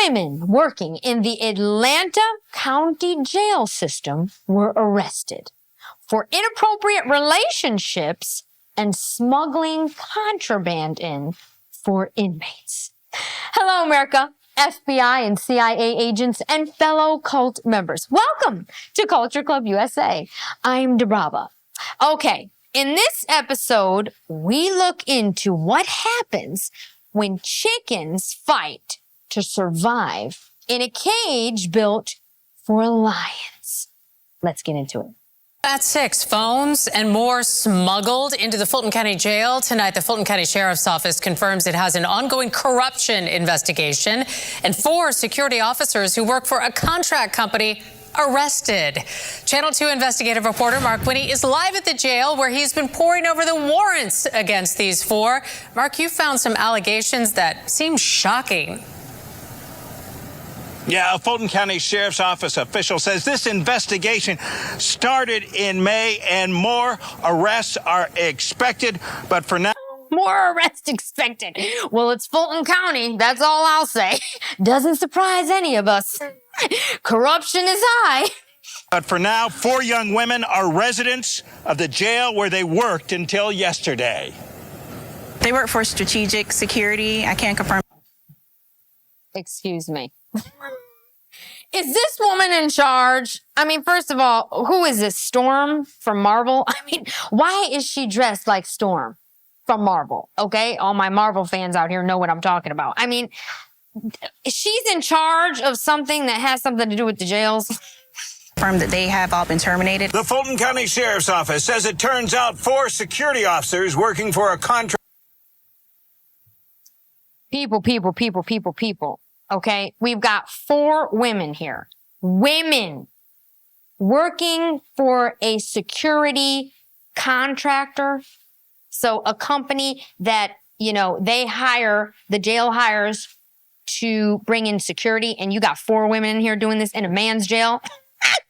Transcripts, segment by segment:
women working in the Atlanta County Jail system were arrested for inappropriate relationships and smuggling contraband in for inmates. Hello, America, FBI and CIA agents and fellow cult members. Welcome to Culture Club USA. I'm DiBRAVA. Okay, in this episode, we look into what happens when chickens fight to survive in a cage built for lions. Let's get into it. At 6, phones and more smuggled into the Fulton County Jail. Tonight, the Fulton County Sheriff's Office confirms it has an ongoing corruption investigation and 4 security officers who work for a contract company arrested. Channel 2 investigative reporter Mark Winnie is live at the jail where he's been poring over the warrants against these 4. Mark, you found some allegations that seem shocking. Yeah, a Fulton County Sheriff's Office official says this investigation started in May and more arrests are expected, but for now... More arrests expected. Well, it's Fulton County, that's all I'll say. Doesn't surprise any of us. Corruption is high. But for now, 4 young women are residents of the jail where they worked until yesterday. They work for strategic security. I can't confirm. Excuse me. Is this woman in charge? I mean, first of all, who is this, Storm from Marvel? I mean, why is she dressed like Storm from Marvel? Okay, all my Marvel fans out here know what I'm talking about. I mean, she's in charge of something that has something to do with the jails. Confirm that they have all been terminated. The Fulton County Sheriff's Office says it turns out 4 security officers working for a contract. People. Okay, we've got 4 women here. Women working for a security contractor. So a company that, you know, they hire, the jail hires to bring in security, and you got 4 women in here doing this in a man's jail.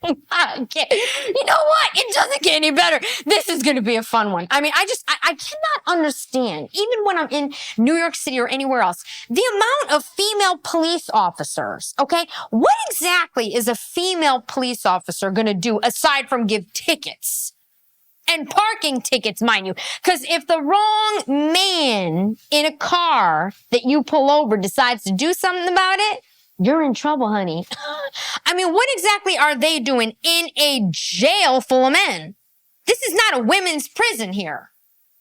I can't. You know what? It doesn't get any better. This is going to be a fun one. I mean, I cannot understand, even when I'm in New York City or anywhere else, the amount of female police officers, okay? What exactly is a female police officer going to do aside from give tickets? And parking tickets, mind you. Because if the wrong man in a car that you pull over decides to do something about it, you're in trouble, honey. I mean, what exactly are they doing in a jail full of men? This is not a women's prison here.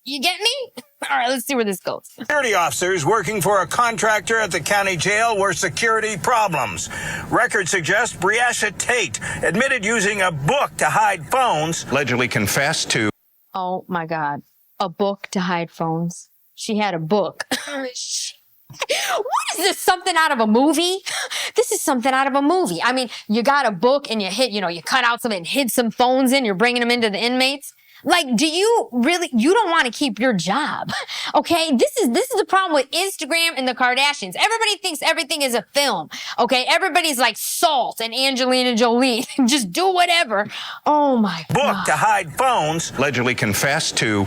You get me? All right, let's see where this goes. Security officers working for a contractor at the county jail were security problems. Records suggest Breasha Tate admitted using a book to hide phones. Allegedly confessed to... Oh, my God. A book to hide phones. She had a book. What is this, something out of a movie? This is something out of a movie. I mean, you got a book and you cut out some and hid some phones in, you're bringing them into the inmates. Like, do you really, you don't want to keep your job, okay? This is the problem with Instagram and the Kardashians. Everybody thinks everything is a film, okay? Everybody's like Salt and Angelina Jolie. Just do whatever. Oh, my God. Book to hide phones. Allegedly confessed to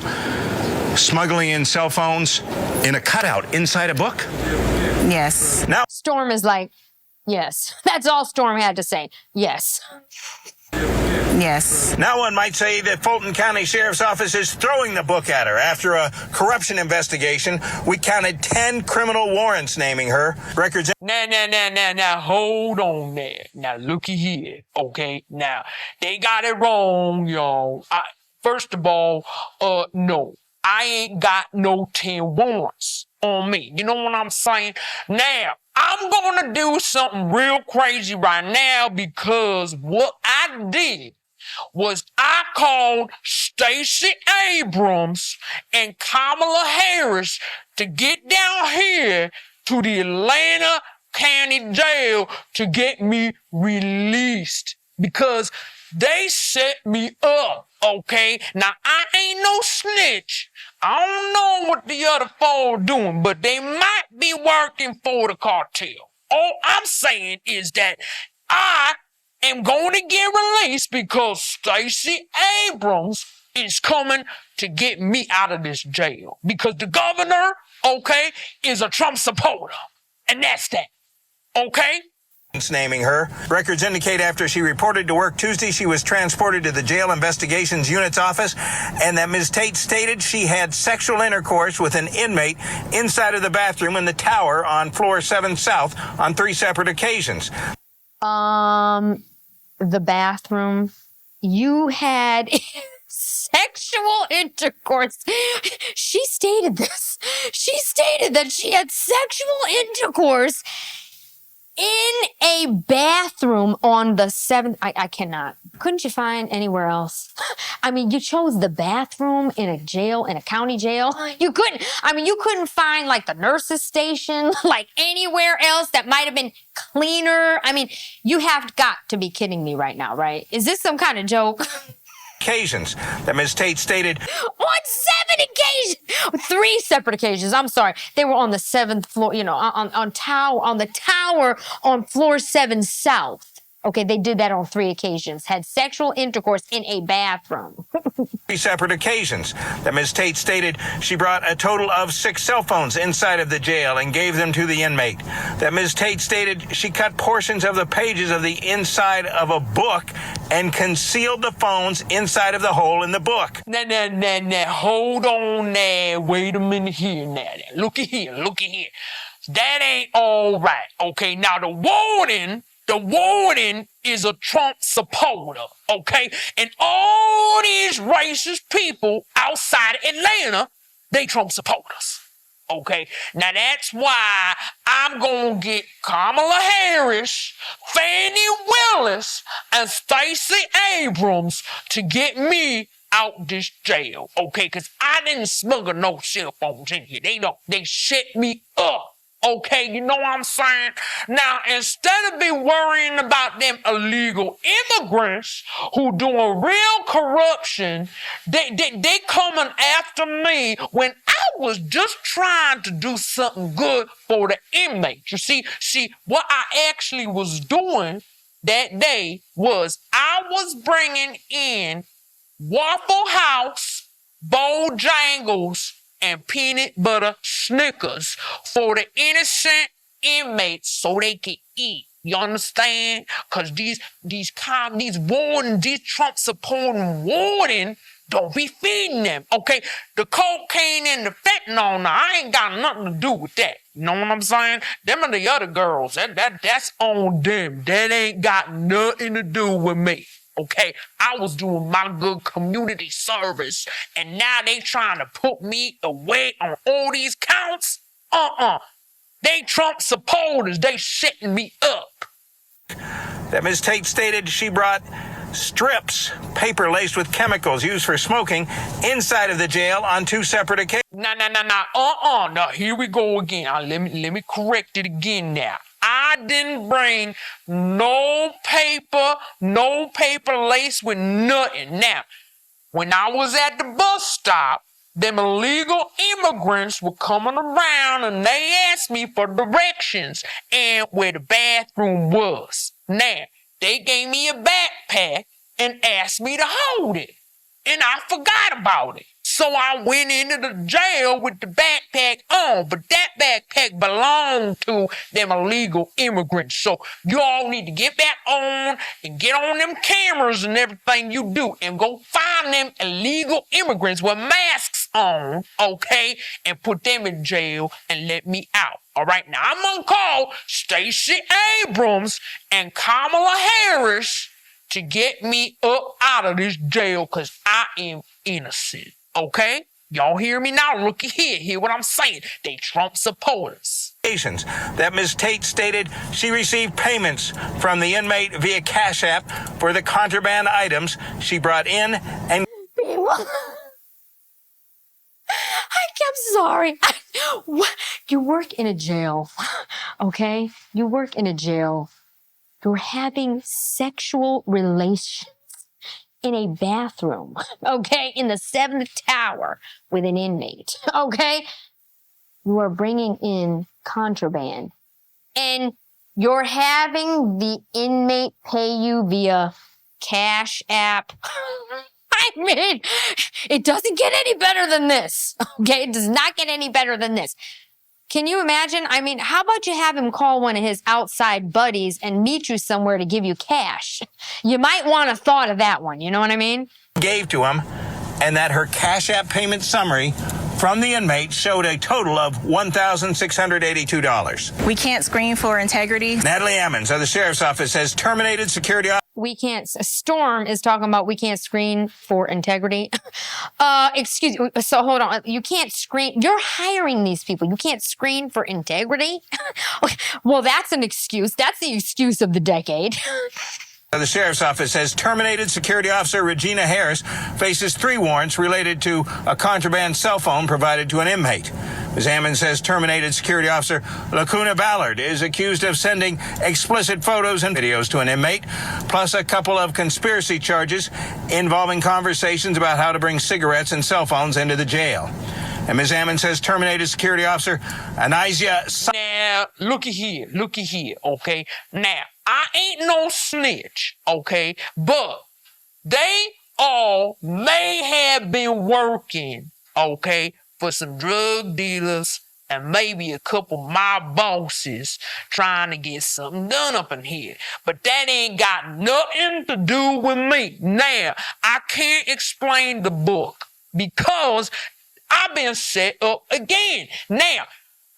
smuggling in cell phones in a cutout inside a book? Yes. Now, Storm is like, yes. That's all Storm had to say. Yes. Yes. Now one might say that Fulton County Sheriff's Office is throwing the book at her. After a corruption investigation, we counted 10 criminal warrants naming her. Records... Now, hold on there. Now, looky here, okay? Now, they got it wrong, y'all. First of all, no. I ain't got no 10 warrants on me. You know what I'm saying? Now, I'm gonna do something real crazy right now because what I did was I called Stacy Abrams and Kamala Harris to get down here to the Atlanta County Jail to get me released because they set me up, okay? Now, I ain't no snitch. I don't know what the other 4 are doing, but they might be working for the cartel. All I'm saying is that I am going to get released because Stacy Abrams is coming to get me out of this jail. Because the governor, okay, is a Trump supporter. And that's that. Okay? Naming her. Records indicate after she reported to work Tuesday, she was transported to the Jail Investigations Unit's office, and that Ms. Tate stated she had sexual intercourse with an inmate inside of the bathroom in the tower on floor 7 South on 3 separate occasions. The bathroom. You had sexual intercourse. She stated this. She stated that she had sexual intercourse in a bathroom on the 7th. I cannot. Couldn't you find anywhere else? I mean, you chose the bathroom in a jail, in a county jail. You couldn't find like the nurse's station, like anywhere else that might have been cleaner. I mean, you have got to be kidding me right now, right? Is this some kind of joke? Occasions that Ms. Tate stated On 7 occasions, 3 separate occasions. I'm sorry, they were on the 7th floor. You know, on the tower on floor 7 South. Okay, they did that on 3 occasions. Had sexual intercourse in a bathroom. 3 separate occasions that Ms. Tate stated she brought a total of 6 cell phones inside of the jail and gave them to the inmate. That Ms. Tate stated she cut portions of the pages of the inside of a book and concealed the phones inside of the hole in the book. Now, hold on now. Wait a minute here now. Looky here. That ain't all right. Okay, now the warden is a Trump supporter, okay? And all these racist people outside Atlanta, they Trump supporters, okay? Now that's why I'm gonna get Kamala Harris, Fannie Willis, and Stacy Abrams to get me out this jail, okay? Because I didn't smuggle no cell phones in here. They shut me up. Okay, you know what I'm saying? Now, instead of be worrying about them illegal immigrants who doing real corruption, they coming after me when I was just trying to do something good for the inmates. You see, what I actually was doing that day was I was bringing in Waffle House, Bojangles, and peanut butter Snickers for the innocent inmates so they can eat. You understand? Because these wardens, these Trump supporting wardens don't be feeding them. Okay, the cocaine and the fentanyl, now, I ain't got nothing to do with that. You know what I'm saying? Them are the other girls. That's on them. That ain't got nothing to do with me. Okay, I was doing my good community service, and now they trying to put me away on all these counts? They Trump supporters, they setting me up. That Ms. Tate stated she brought strips, paper laced with chemicals used for smoking, inside of the jail on 2 separate occasions. Now, here we go again. Let me correct it again now. I didn't bring no paper laced with nothing. Now, when I was at the bus stop, them illegal immigrants were coming around and they asked me for directions and where the bathroom was. Now, they gave me a backpack and asked me to hold it. And I forgot about it. So I went into the jail with the backpack on, but that backpack belonged to them illegal immigrants. So you all need to get back on and get on them cameras and everything you do and go find them illegal immigrants with masks on, okay, and put them in jail and let me out. All right, now I'm gonna call Stacey Abrams and Kamala Harris to get me up out of this jail because I am innocent. Okay? Y'all hear me now? Looky here. Hear what I'm saying. They Trump supporters. That Ms. Tate stated she received payments from the inmate via Cash App for the contraband items she brought in and... I'm sorry. You work in a jail, okay? You work in a jail. You're having sexual relations in a bathroom, okay, in the 7th tower with an inmate, okay? You are bringing in contraband and you're having the inmate pay you via Cash App. I mean, it doesn't get any better than this, okay? It does not get any better than this. Can you imagine? I mean, how about you have him call one of his outside buddies and meet you somewhere to give you cash? You might want to thought of that one. You know what I mean? Gave to him, and that her Cash App payment summary from the inmate showed a total of $1,682. We can't screen for integrity. Natalie Ammons of the Sheriff's Office has terminated security. We can't. Storm is talking about we can't screen for integrity. Excuse me. So hold on. You can't screen. You're hiring these people. You can't screen for integrity. Well, that's an excuse. That's the excuse of the decade. The Sheriff's Office has terminated security officer Regina Harris, faces 3 warrants related to a contraband cell phone provided to an inmate. Ms. Ammons says terminated security officer Lacuna Ballard is accused of sending explicit photos and videos to an inmate, plus a couple of conspiracy charges involving conversations about how to bring cigarettes and cell phones into the jail. And Ms. Ammons says terminated security officer Anisia. Now, looky here, okay? Now, I ain't no snitch, okay? But they all may have been working, okay, for some drug dealers and maybe a couple of my bosses trying to get something done up in here. But that ain't got nothing to do with me. Now, I can't explain the book because I've been set up again. Now,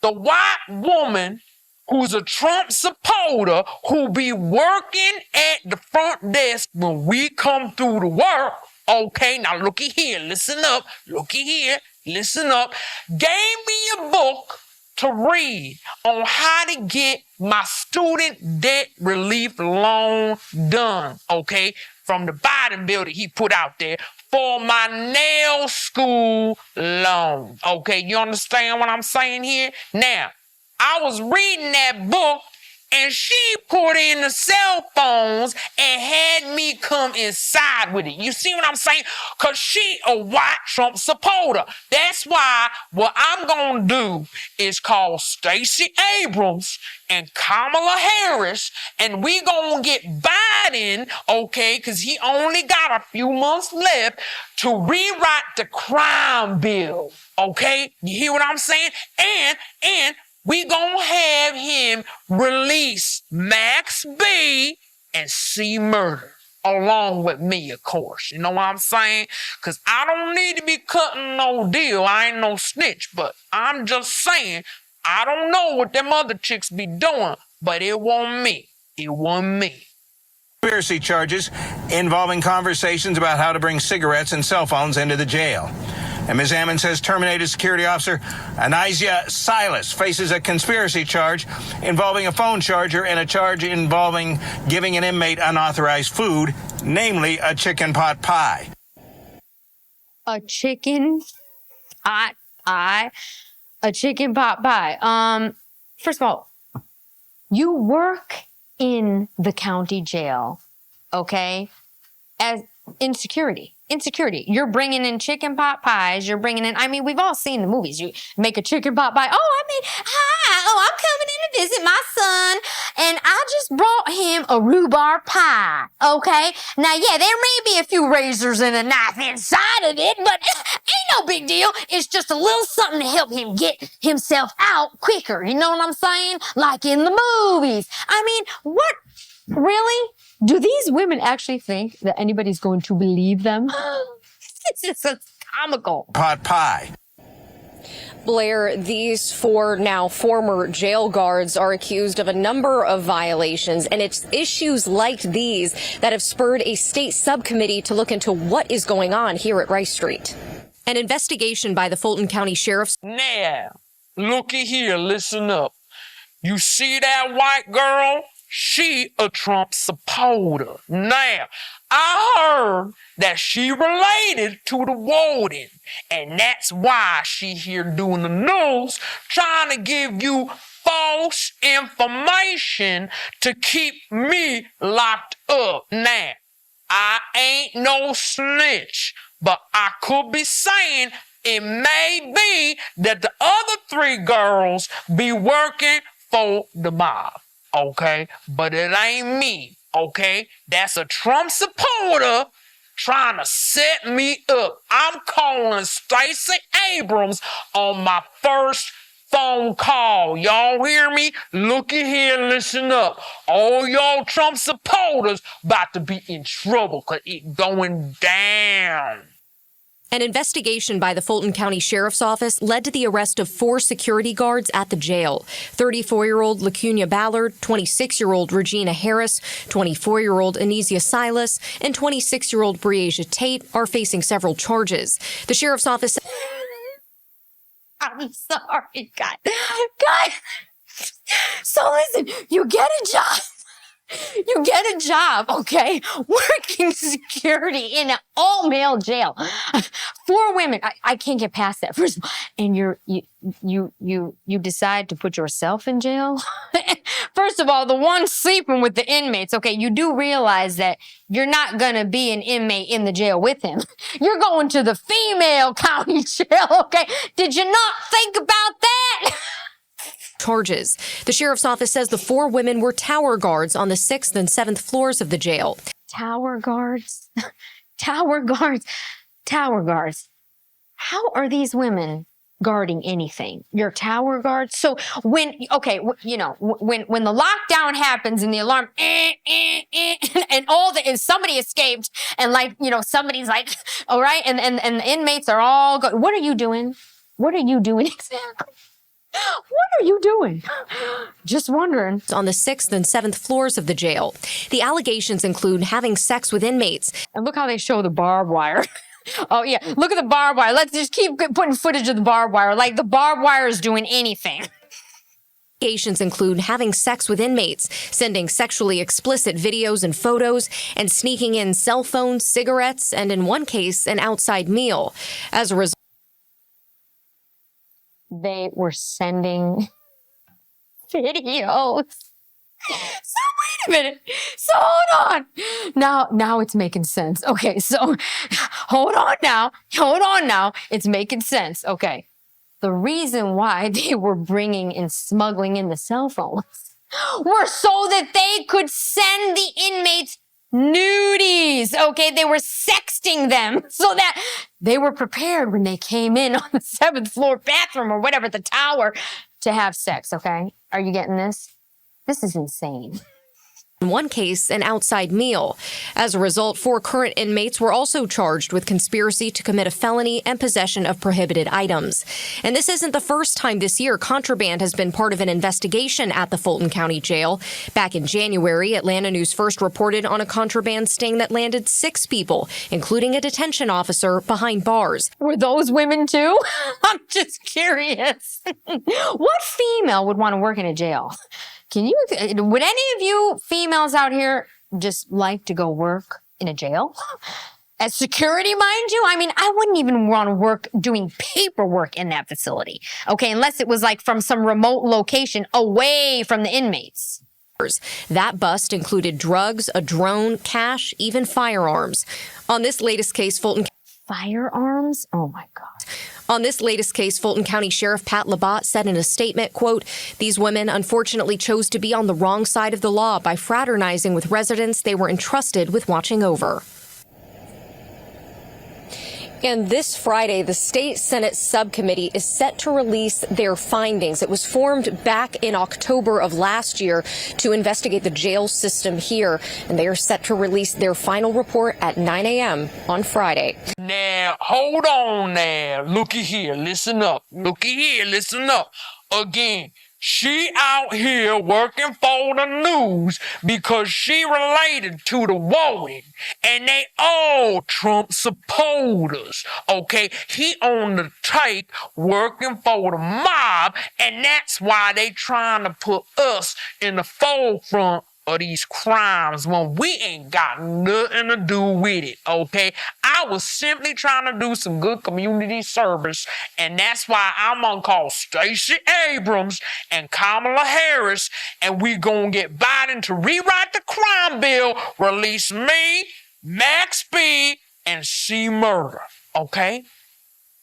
the white woman who's a Trump supporter who be working at the front desk when we come through to work, okay, now looky here, listen up, listen up, gave me a book to read on how to get my student debt relief loan done, okay, from the Biden bill that he put out there for my nail school loan, okay, you understand what I'm saying here? Now, I was reading that book and she put in the cell phones and had me come inside with it. You see what I'm saying? Because she a white Trump supporter. That's why what I'm going to do is call Stacy Abrams and Kamala Harris, and we going to get Biden, okay, because he only got a few months left to rewrite the crime bill, okay? You hear what I'm saying? And we gonna have him release Max B and C Murder along with me, of course. You know what I'm saying? Because I don't need to be cutting no deal. I ain't no snitch, but I'm just saying, I don't know what them other chicks be doing, but it wasn't me. It wasn't me. Conspiracy charges involving conversations about how to bring cigarettes and cell phones into the jail. And Ms. Ammons says terminated security officer Anisia Silas faces a conspiracy charge involving a phone charger and a charge involving giving an inmate unauthorized food, namely a chicken pot pie. A chicken pot pie? A chicken pot pie. First of all, you work in the county jail, okay, as in security. Insecurity. You're bringing in chicken pot pies. You're bringing in, I mean, we've all seen the movies. You make a chicken pot pie. I'm coming in to visit my son and I just brought him a rhubarb pie. Okay. Now, yeah, there may be a few razors and a knife inside of it, but ain't no big deal. It's just a little something to help him get himself out quicker. You know what I'm saying? Like in the movies. I mean, what? Really? Do these women actually think that anybody's going to believe them? It's just comical. Pot pie. Blair, these 4 now former jail guards are accused of a number of violations, and it's issues like these that have spurred a state subcommittee to look into what is going on here at Rice Street. An investigation by the Fulton County Sheriff's. Now, looky here, listen up. You see that white girl? She a Trump supporter. Now, I heard that she related to the warden, and that's why she here doing the news, trying to give you false information to keep me locked up. Now, I ain't no snitch, but I could be saying it may be that the other 3 girls be working for the mob. Okay, but it ain't me, okay? That's a Trump supporter trying to set me up. I'm calling Stacey Abrams on my first phone call. Y'all hear me? Looky here, listen up. All y'all Trump supporters about to be in trouble because it's going down. An investigation by the Fulton County Sheriff's Office led to the arrest of 4 security guards at the jail. 34-year-old LaCunia Ballard, 26-year-old Regina Harris, 24-year-old Anesia Silas, and 26-year-old Breasia Tate are facing several charges. The Sheriff's Office... I'm sorry, God. So listen, you get a job. You get a job, okay? Working security in an all-male jail. 4 women. I can't get past that. First of all, and you decide to put yourself in jail? First of all, the one sleeping with the inmates, okay, you do realize that you're not gonna be an inmate in the jail with him. You're going to the female county jail, okay? Did you not think about that? Charges. The Sheriff's Office says the 4 women were tower guards on the 6th and 7th floors of the jail. Tower guards? Tower guards? Tower guards. How are these women guarding anything? You're tower guards? So when, okay, you know, when the lockdown happens and the alarm, and and somebody escaped and like, you know, somebody's like, all right, and the inmates are all going, what are you doing? What are you doing exactly? What are you doing? Just wondering. On the 6th and 7th floors of the jail. The allegations include having sex with inmates. And look how they show the barbed wire. Oh, yeah. Look at the barbed wire. Let's just keep putting footage of the barbed wire. Like the barbed wire is doing anything. Allegations include having sex with inmates, sending sexually explicit videos and photos, and sneaking in cell phones, cigarettes, and in one case, an outside meal. As a result, they were sending videos. So wait a minute. So hold on. Now it's making sense. Okay, so hold on now. It's making sense. Okay. The reason why they were bringing and smuggling in the cell phones were so that they could send the inmates nudies, okay? They were sexting them so that they were prepared when they came in on the 7th floor bathroom or whatever, the tower, to have sex, okay? Are you getting this? This is insane. in one case, an outside meal. As a result, 4 current inmates were also charged with conspiracy to commit a felony and possession of prohibited items. And this isn't the first time this year contraband has been part of an investigation at the Fulton County Jail. Back in January, Atlanta News first reported on a contraband sting that landed 6 people, including a detention officer, behind bars. Were those women too? I'm just curious. What female would want to work in a jail? Would any of you females out here just like to go work in a jail? As security, mind you? I mean, I wouldn't even want to work doing paperwork in that facility. Okay, unless it was like from some remote location away from the inmates. That bust included drugs, a drone, cash, even firearms. On this latest case, Firearms? Oh my God. On this latest case, Fulton County Sheriff Pat Labatt said in a statement, quote, "These women unfortunately chose to be on the wrong side of the law by fraternizing with residents they were entrusted with watching over." And this Friday, the State Senate subcommittee is set to release their findings. It was formed back in October of last year to investigate the jail system here, and they are set to release their final report at 9 a.m. on Friday. Now, hold on now. Looky here, listen up. Looky here, listen up. Again, she out here working for the news because she related to the warden, and they all Trump supporters, okay? He on the tape working for the mob, and that's why they trying to put us in the forefront of these crimes when we ain't got nothing to do with it, okay? I was simply trying to do some good community service, and that's why I'm gonna call Stacy Abrams and Kamala Harris, and we gonna get Biden to rewrite the crime bill, release me, Max B, and C Murder, okay?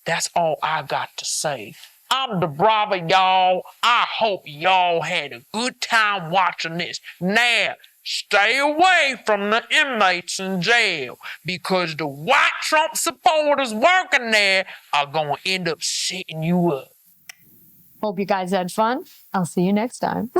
That's all I got to say. I'm DiBRAVA, y'all. I hope y'all had a good time watching this. Now, stay away from the inmates in jail because the white Trump supporters working there are going to end up setting you up. Hope you guys had fun. I'll see you next time.